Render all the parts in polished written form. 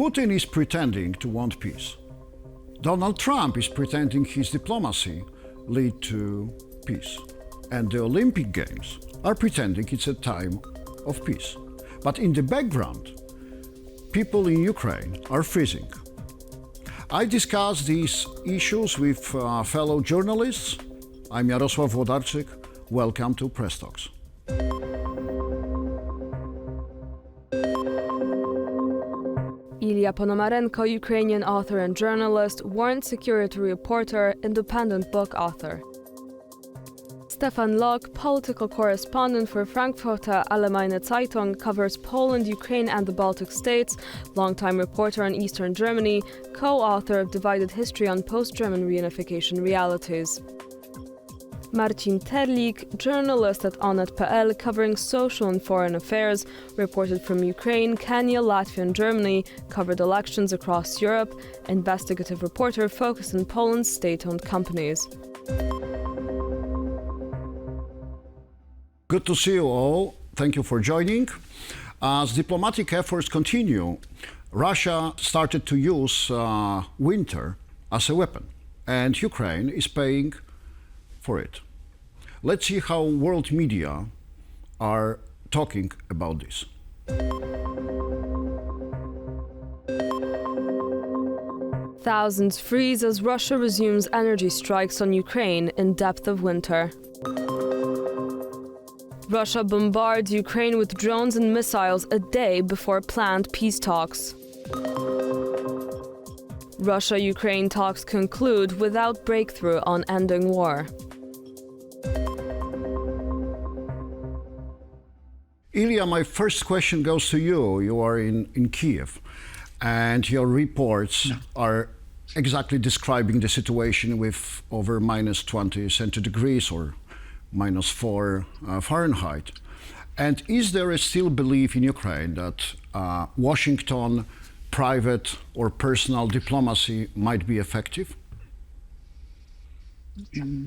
Putin is pretending to want peace. Donald Trump is pretending his diplomacy lead to peace. And the Olympic Games are pretending it's a time of peace. But in the background, people in Ukraine are freezing. I discuss these issues with fellow journalists. I'm Jarosław Włodarczyk. Welcome to Press Talks. Ilya Ponomarenko, Ukrainian author and journalist, warrant security reporter, independent book author. Stefan Locke, political correspondent for Frankfurter Allgemeine Zeitung, covers Poland, Ukraine and the Baltic states, longtime reporter on Eastern Germany, co-author of Divided History on Post-German Reunification Realities. Marcin Terlik, journalist at Onet.pl, covering social and foreign affairs, reported from Ukraine, Kenya, Latvia and Germany, covered elections across Europe, investigative reporter focused on Poland's state-owned companies. Good to see you all. Thank you for joining. As diplomatic efforts continue, Russia started to use winter as a weapon, and Ukraine is paying for it. Let's see how world media are talking about this. Thousands freeze as Russia resumes energy strikes on Ukraine in depth of winter. Russia bombards Ukraine with drones and missiles a day before planned peace talks. Russia-Ukraine talks conclude without breakthrough on ending war. Ilya, my first question goes to you. You are in Kyiv, and your reports are exactly describing the situation with over minus 20 centigrades or minus 4 Fahrenheit. And is there still belief in Ukraine that Washington private or personal diplomacy might be effective?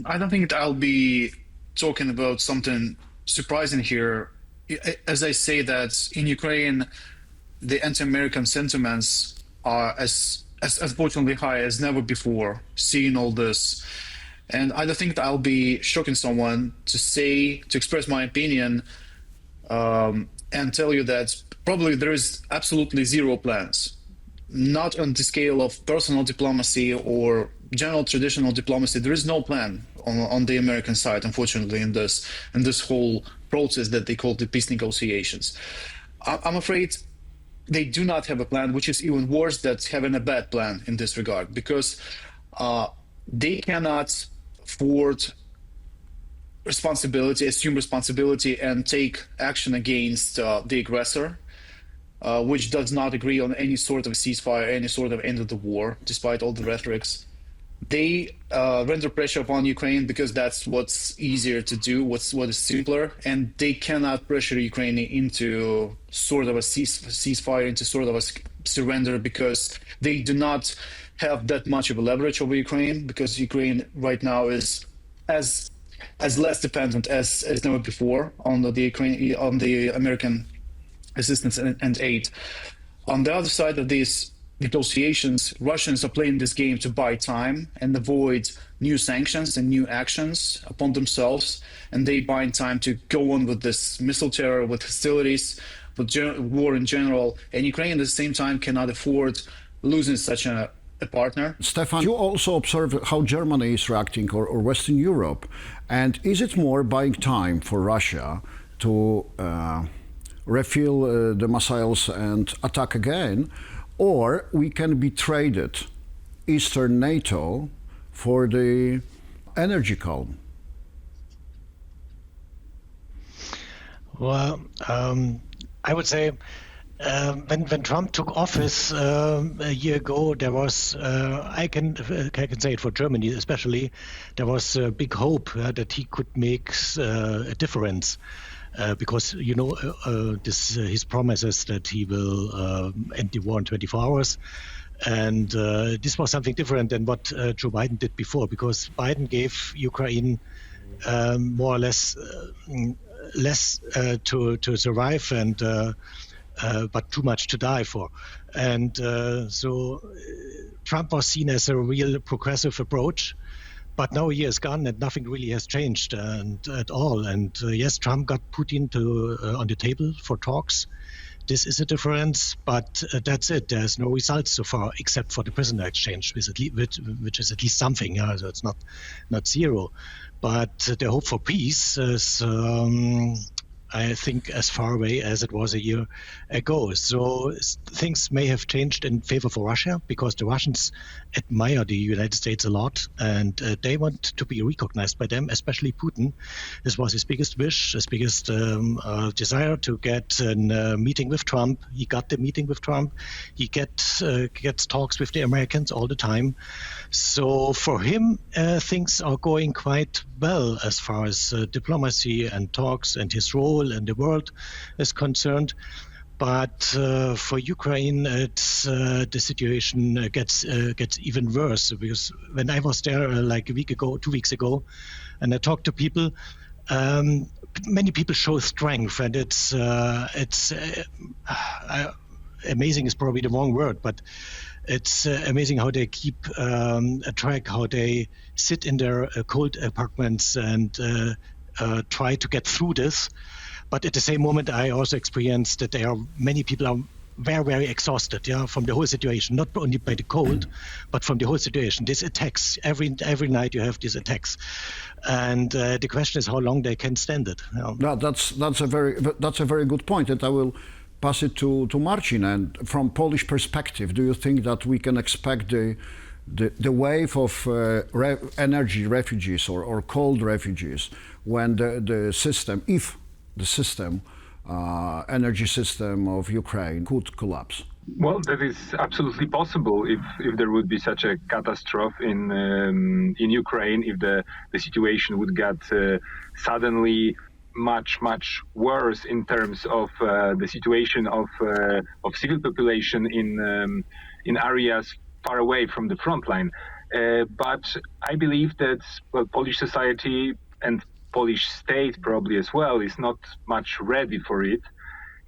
I don't think I'll be talking about something surprising here. As I say that in Ukraine, the anti-American sentiments are as unfortunately high as never before, seeing all this. And I don't think that I'll be shocking someone to express my opinion and tell you that probably there is absolutely zero plans, not on the scale of personal diplomacy or general traditional diplomacy. There is no plan on the American side, unfortunately, in this whole process that they call the peace negotiations. I'm afraid they do not have a plan, which is even worse than having a bad plan in this regard, because they cannot afford assume responsibility and take action against the aggressor, which does not agree on any sort of ceasefire, any sort of end of the war, despite all the rhetorics. They render pressure upon Ukraine because that's what's easier to do, what is simpler, and they cannot pressure Ukraine into sort of a ceasefire, into sort of a surrender, because they do not have that much of a leverage over Ukraine, because Ukraine right now is as less dependent as never before on the American assistance and aid. On the other side of these negotiations, Russians are playing this game to buy time and avoid new sanctions and new actions upon themselves, and they buy time to go on with this missile terror, with hostilities, with war in general. And Ukraine at the same time cannot afford losing such a partner. Stefan, you also observe how Germany is reacting, or Western Europe, and is it more buying time for Russia to refill the missiles and attack again, or we can be traded Eastern NATO for the energy calm? Well, I would say when Trump took office a year ago, there was, I can say it for Germany especially, there was a big hope that he could make a difference. Because his promises that he will end the war in 24 hours, and this was something different than what Joe Biden did before, because Biden gave Ukraine more or less to survive, and but too much to die for. And so Trump was seen as a real progressive approach. But now he is gone and nothing really has changed at all. And yes, Trump got Putin on the table for talks. This is a difference, but that's it. There's no results so far, except for the prisoner exchange, which is at least something. So it's not zero. But the hope for peace is, I think, as far away as it was a year ago. So things may have changed in favor for Russia because the Russians admire the United States a lot and they want to be recognized by them, especially Putin. This was his biggest wish, his biggest desire to get a meeting with Trump. He got the meeting with Trump. He gets talks with the Americans all the time. So for him, things are going quite well as far as diplomacy and talks and his role in the world is concerned. But for Ukraine, the situation gets even worse, because when I was there like 2 weeks ago, and I talked to people, many people show strength, and it's amazing is probably the wrong word, but it's amazing how they keep track, how they sit in their cold apartments and try to get through this. But at the same moment, I also experienced that many people are very, very exhausted, from the whole situation, not only by the cold, but from the whole situation. These attacks, every night you have these attacks. And the question is how long they can stand it. No, that's a very good point, and I will pass it to Marcin. And from Polish perspective, do you think that we can expect the wave of energy refugees or cold refugees when the system, if the system, energy system of Ukraine could collapse? Well, that is absolutely possible if there would be such a catastrophe in Ukraine, if the situation would get suddenly much worse in terms of the situation of civil population in areas far away from the front line. But I believe that Polish society and Polish state probably as well is not much ready for it.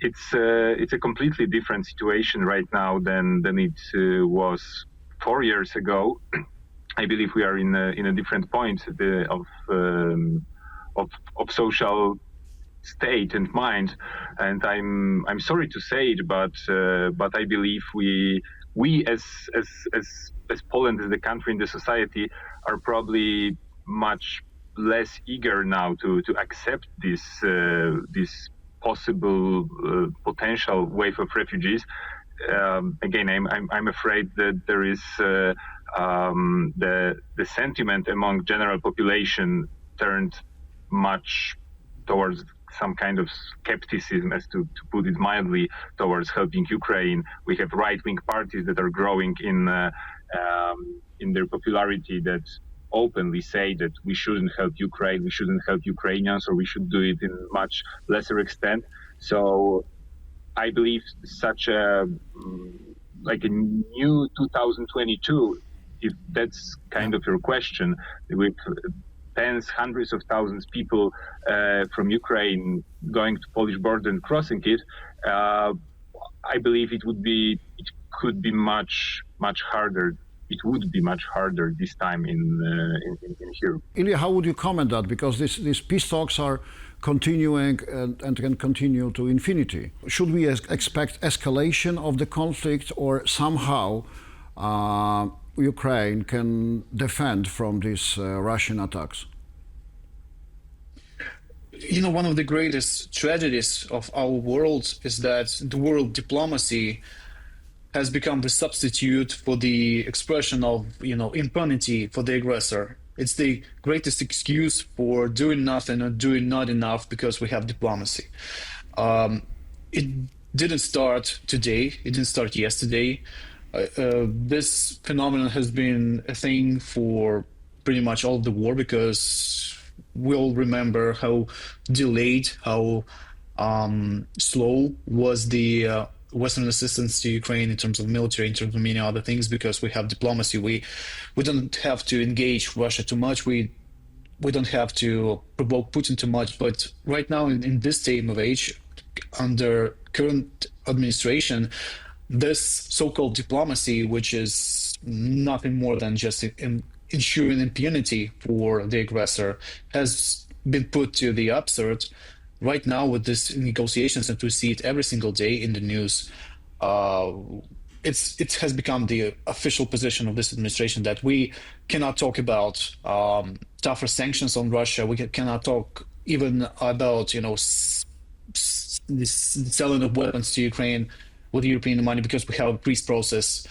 It's a completely different situation right now than it was 4 years ago. I believe we are in a different point of social state and mind, and I'm sorry to say it, but I believe we as Poland, as the country and the society, are probably much less eager now to accept this possible potential wave of refugees. Again, I'm afraid that there is the sentiment among general population turned much towards some kind of skepticism, as to put it mildly, towards helping Ukraine. We have right-wing parties that are growing in their popularity, that openly say that we shouldn't help Ukraine, we shouldn't help Ukrainians, or we should do it in much lesser extent. So I believe such a new 2022, if that's kind of your question, with tens, hundreds of thousands of people from Ukraine going to Polish border and crossing it, I believe it could be much harder. It would be much harder this time in here. Ilya, how would you comment that? Because these peace talks are continuing and can continue to infinity. Should we expect escalation of the conflict, or somehow Ukraine can defend from these Russian attacks? One of the greatest tragedies of our world is that the world diplomacy has become the substitute for the expression of, impunity for the aggressor. It's the greatest excuse for doing nothing or doing not enough because we have diplomacy. It didn't start today. It didn't start yesterday. This phenomenon has been a thing for pretty much all of the war, because we'll remember how delayed, how slow was the Western assistance to Ukraine in terms of military, in terms of many other things, because we have diplomacy. We don't have to engage Russia too much. We don't have to provoke Putin too much. But right now, in this time of age, under current administration, this so-called diplomacy, which is nothing more than just ensuring impunity for the aggressor, has been put to the absurd right now with these negotiations, and we see it every single day in the news. It has become the official position of this administration that we cannot talk about tougher sanctions on Russia. We cannot talk even about, this selling of weapons to Ukraine with European money because we have a peace process.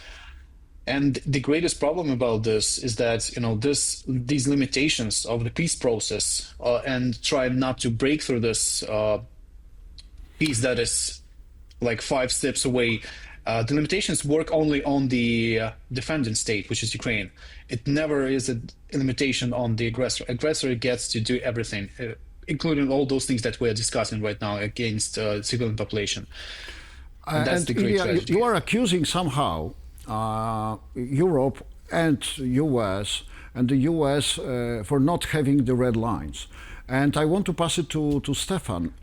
And the greatest problem about this is that these limitations of the peace process and try not to break through this peace that is like 5 steps away. The limitations work only on the defendant state, which is Ukraine. It never is a limitation on the aggressor. Aggressor gets to do everything, including all those things that we are discussing right now against civilian population. And that's the great tragedy. You are accusing somehow Europe and US and the US for not having the red lines. And I want to pass it to Stefan.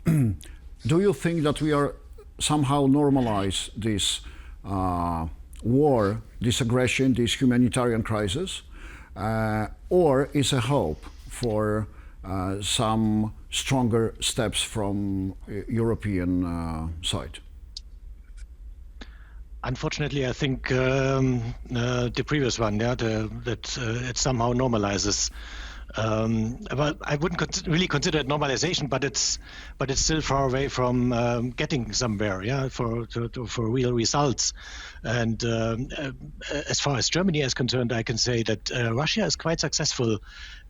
Do you think that we are somehow normalize this war, this aggression, this humanitarian crisis, or is a hope for some stronger steps from European side? Unfortunately, I think the previous one, that it somehow normalizes. But I wouldn't really consider it normalization, but it's still far away from getting somewhere, for real results. And as far as Germany is concerned, I can say that Russia is quite successful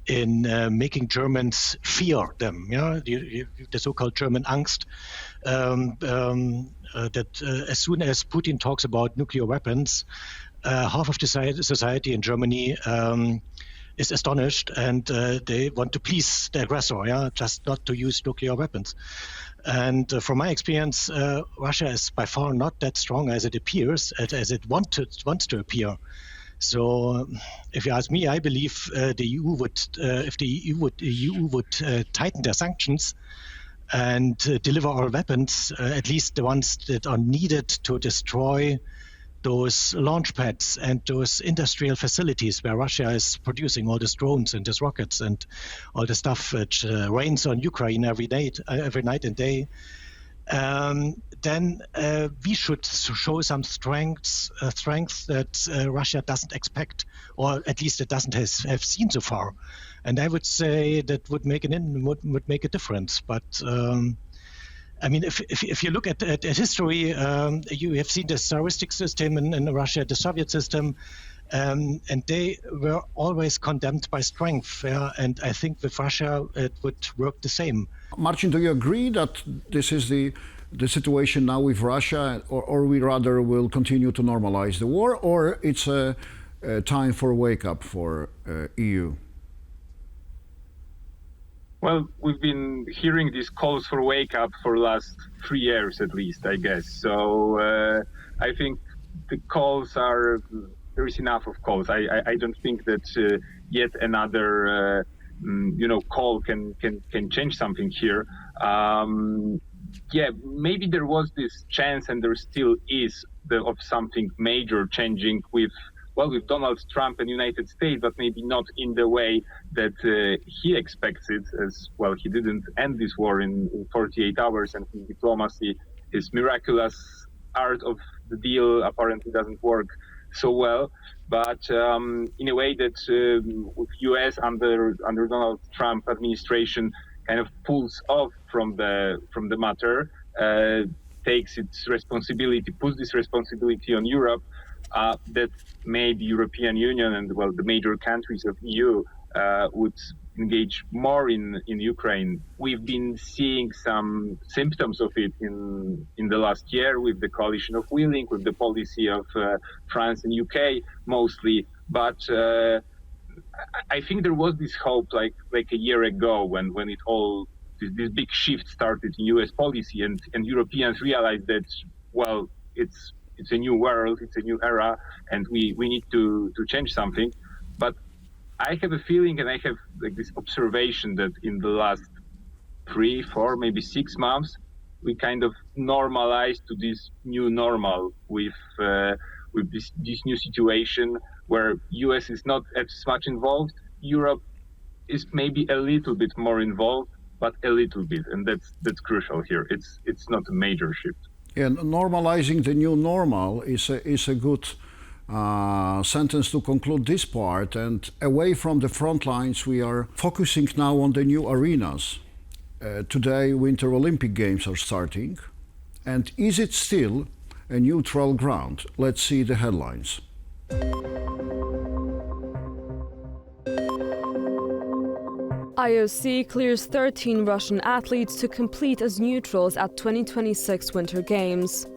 in making Germans fear them. The so-called German Angst. That as soon as Putin talks about nuclear weapons, half of the society in Germany is astonished, and they want to please the aggressor, just not to use nuclear weapons. And from my experience, Russia is by far not that strong as it appears, as it wants to appear. So, if you ask me, I believe the EU would, if the EU would tighten their sanctions and deliver our weapons, at least the ones that are needed to destroy those launch pads and those industrial facilities where Russia is producing all these drones and these rockets and all the stuff which rains on Ukraine every night and day, then we should show some strength that Russia doesn't expect, or at least it doesn't have seen so far. And I would say that would make a difference. But I mean, if you look at history, you have seen the Tsaristic system in Russia, the Soviet system, and they were always condemned by strength. And I think with Russia, it would work the same. Marcin, do you agree that this is the situation now with Russia, or we rather will continue to normalize the war, or it's a time for wake up for EU? Well, we've been hearing these calls for wake up for the last 3 years at least, I guess. So I think the calls are, there is enough of calls. I don't think that yet another call can change something here. Maybe there was this chance, and there still is, of something major changing with Donald Trump and United States, but maybe not in the way that he expects it, as well. He didn't end this war in 48 hours, and his diplomacy, his miraculous art of the deal apparently doesn't work so well. But in a way that with US under Donald Trump administration kind of pulls off from the matter, takes its responsibility, puts this responsibility on Europe, that maybe European Union and the major countries of EU would engage more in Ukraine. We've been seeing some symptoms of it in the last year with the coalition of willing, with the policy of France and UK mostly. But I think there was this hope like a year ago when it all this big shift started in US policy, and Europeans realized that it's a new world, it's a new era, and we need to change something. But I have a feeling, and I have this observation, that in the last 3, 4, maybe 6 months, we kind of normalize to this new normal with this new situation where US is not as much involved. Europe is maybe a little bit more involved, but a little bit, and that's crucial here. It's not a major shift. And normalizing the new normal is a good sentence to conclude this part. And away from the front lines, we are focusing now on the new arenas. Today, Winter Olympic Games are starting. And is it still a neutral ground? Let's see the headlines. IOC clears 13 Russian athletes to compete as neutrals at 2026 Winter Games.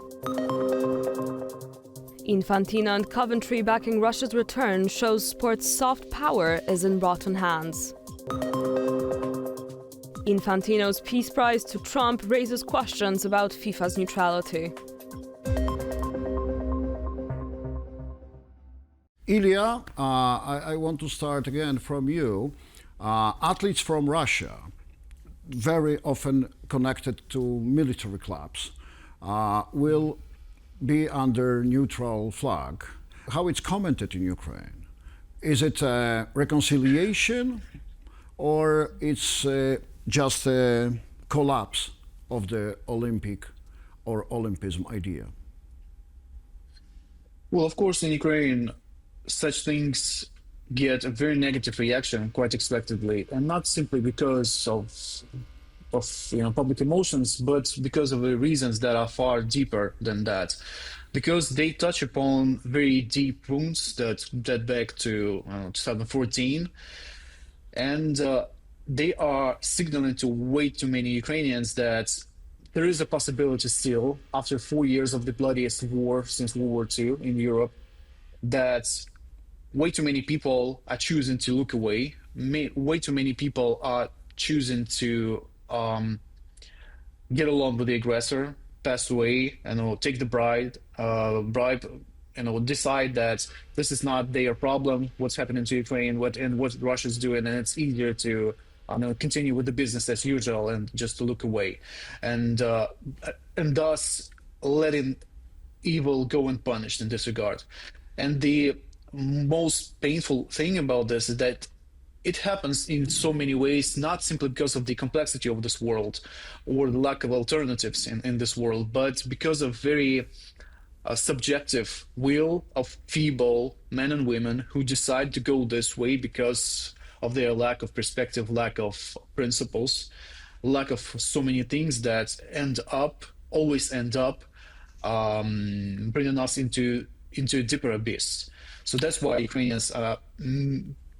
Infantino and Coventry backing Russia's return shows sport's soft power is in rotten hands. Infantino's Peace Prize to Trump raises questions about FIFA's neutrality. Ilya, I want to start again from you. Athletes from Russia, very often connected to military clubs, will be under neutral flag. How it's commented in Ukraine? Is it a reconciliation or it's just a collapse of the Olympic or Olympism idea? Well, of course, in Ukraine, such things get a very negative reaction quite expectedly, and not simply because of public emotions, but because of the reasons that are far deeper than that, because they touch upon very deep wounds that back to 2014, and they are signaling to way too many Ukrainians that there is a possibility still, after 4 years of the bloodiest war since World War II in Europe, that way too many people are choosing to look away. Way too many people are choosing to get along with the aggressor, pass away, take the bribe, decide that this is not their problem, what's happening to Ukraine, what Russia's doing, and it's easier to continue with the business as usual and just to look away, and thus letting evil go unpunished in this regard. And the most painful thing about this is that it happens in so many ways, not simply because of the complexity of this world or the lack of alternatives in this world, but because of very subjective will of feeble men and women who decide to go this way because of their lack of perspective, lack of principles, lack of so many things that always end up bringing us into a deeper abyss. So that's why Ukrainians are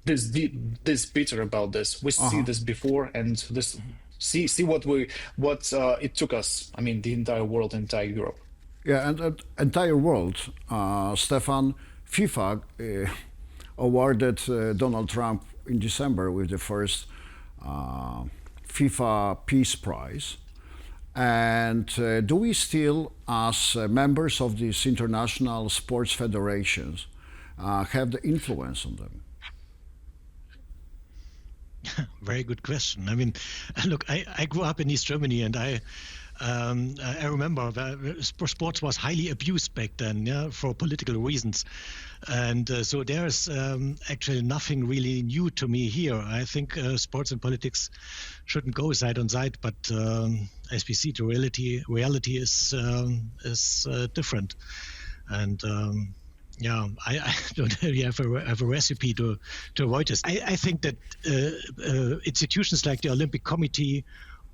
this bitter about this. We see this before, and this see what it took us. I mean, the entire world, entire Europe. Yeah, and entire world. Stefan, FIFA awarded Donald Trump in December with the first FIFA Peace Prize. And do we still, as members of these international sports federations, have the influence on them? Very good question. I mean, look, I grew up in East Germany, and I remember that sports was highly abused back then, for political reasons. And so there's actually nothing really new to me here. I think sports and politics shouldn't go side on side, but as we see, the reality is different. And I don't really have a recipe to avoid this. I think that institutions like the Olympic Committee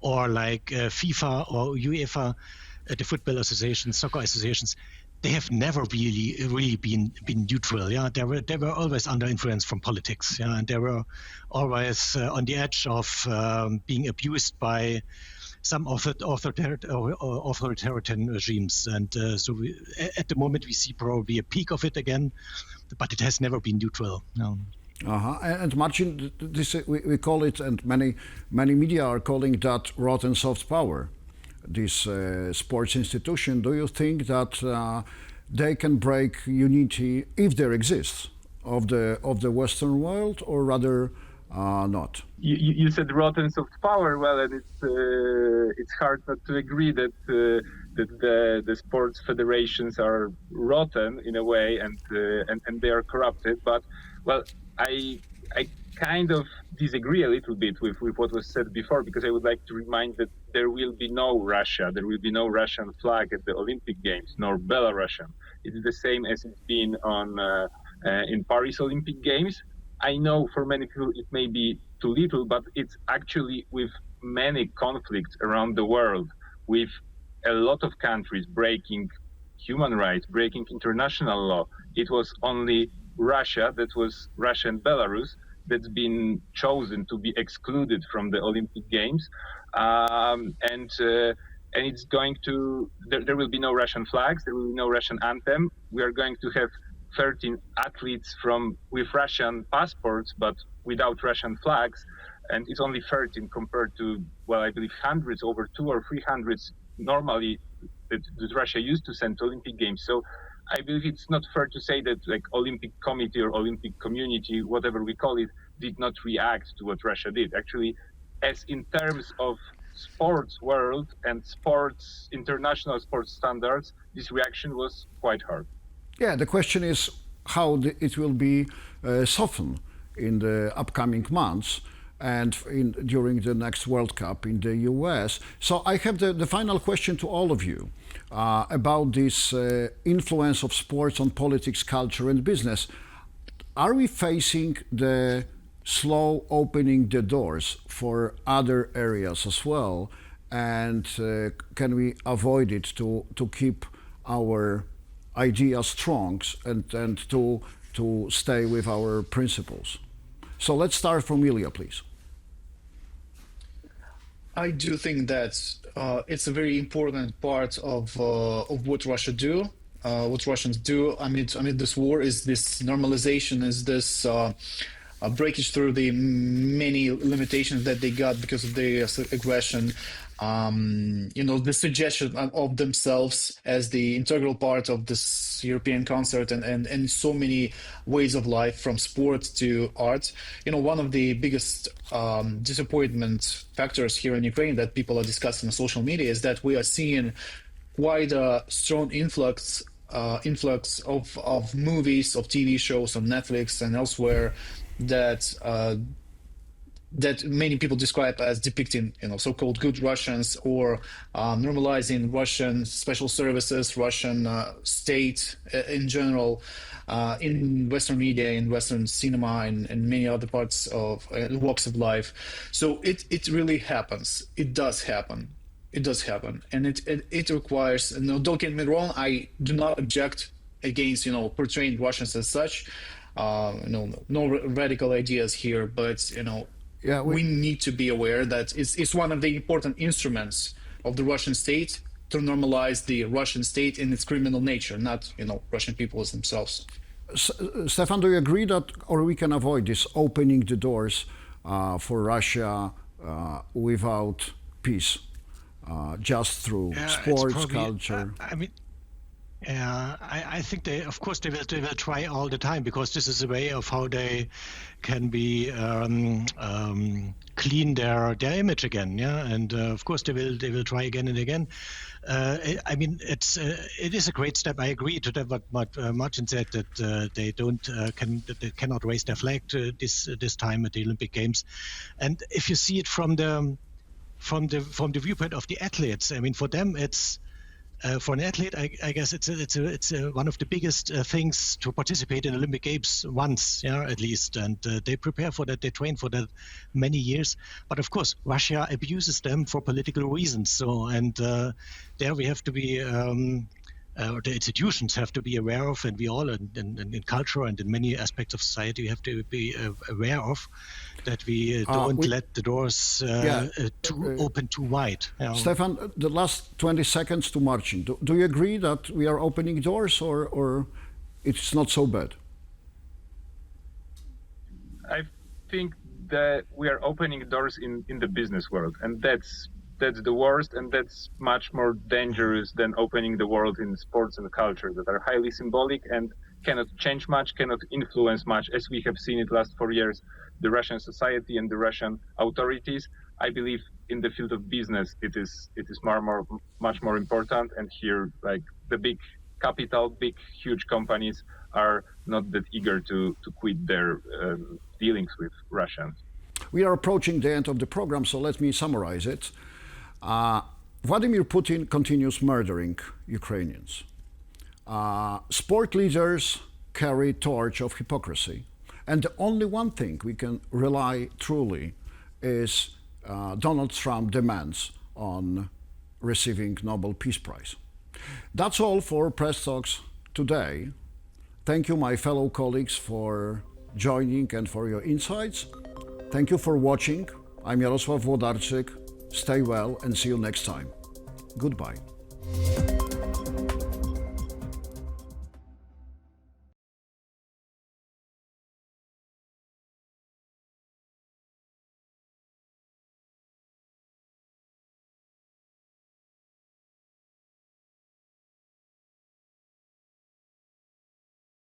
or like FIFA or UEFA, the football associations, soccer associations, they have never really been neutral. Yeah, they were always under influence from politics. Yeah, and they were always on the edge of being abused by some authoritarian regimes. And so at the moment we see probably a peak of it again, but it has never been neutral. No. And Marcin, this we call it, and many media are calling that rotten soft power. This sports institution. Do you think that they can break unity, if there exists, of the Western world, or rather not. You said rotten soft power. Well, and it's hard not to agree that the sports federations are rotten in a way, and they are corrupted. But well, I kind of disagree a little bit with what was said before, because I would like to remind that there will be no Russia, there will be no Russian flag at the Olympic Games, nor Belarusian. It's the same as it's been on in Paris Olympic Games. I know for many people it may be too little, but it's actually with many conflicts around the world, with a lot of countries breaking human rights, breaking international law. It was only Russia and Belarus that's been chosen to be excluded from the Olympic Games, and it's going to. There will be no Russian flags. There will be no Russian anthem. We are going to have 13 athletes with Russian passports, but without Russian flags, and it's only 13 compared to, well, I believe hundreds, over 200 or 300 normally that Russia used to send to Olympic Games. So I believe it's not fair to say that like Olympic Committee or Olympic community, whatever we call it, did not react to what Russia did. Actually, as in terms of sports world and international sports standards, this reaction was quite hard. Yeah, the question is how it will be softened in the upcoming months and during the next World Cup in the US. So I have the final question to all of you about this influence of sports on politics, culture and business. Are we facing the slow opening the doors for other areas as well? And can we avoid it to keep our ideas strong and to stay with our principles? So let's start from Ilya, please. I do think that it's a very important part of what Russia do, what Russians do amid this war, is this normalization, is this breakage through the many limitations that they got because of the aggression. The suggestion of themselves as the integral part of this European concert and so many ways of life, from sport to art. One of the biggest disappointment factors here in Ukraine that people are discussing on social media is that we are seeing quite a strong influx of movies, of TV shows on Netflix and elsewhere that many people describe as depicting, so-called good Russians, or normalizing Russian special services, Russian state in general, in Western media, in Western cinema, and many other parts of walks of life. So it really happens. It does happen. It does happen, and it requires. Don't get me wrong. I do not object against portraying Russians as such. No radical ideas here, but yeah, we need to be aware that it's one of the important instruments of the Russian state to normalize the Russian state in its criminal nature, not Russian peoples themselves. Stefan, do you agree that, or we can avoid this opening the doors for Russia without peace, just through sports, culture? I think they will try all the time, because this is a way of how they can be clean their image again. Yeah, and of course they will try again and again. It is a great step. I agree to that what Martin said, that they cannot raise their flag this time at the Olympic Games. And if you see it from the viewpoint of the athletes, for them it's. For an athlete, I guess it's one of the biggest things to participate in Olympic Games once, at least, and they prepare for that. They train for that many years. But of course, Russia abuses them for political reasons. So, and there we have to be. The institutions have to be aware of, and we all, in culture and in many aspects of society, we have to be aware of that we don't let the doors open too wide. Stefan, the last 20 seconds to Marcin. Do you agree that we are opening doors, or it's not so bad? I think that we are opening doors in the business world, and that's the worst, and that's much more dangerous than opening the world in sports and culture that are highly symbolic and cannot change much, cannot influence much, as we have seen it last 4 years, the Russian society and the Russian authorities. I believe in the field of business, it is much more important. And here, like the big capital, big, huge companies are not that eager to quit their dealings with Russians. We are approaching the end of the program, so let me summarize it. Vladimir Putin continues murdering Ukrainians. Sport leaders carry torch of hypocrisy. And the only one thing we can rely truly is Donald Trump demands on receiving Nobel Peace Prize. That's all for Press Talks today. Thank you, my fellow colleagues, for joining and for your insights. Thank you for watching. I'm Jarosław Włodarczyk. Stay well and see you next time. Goodbye.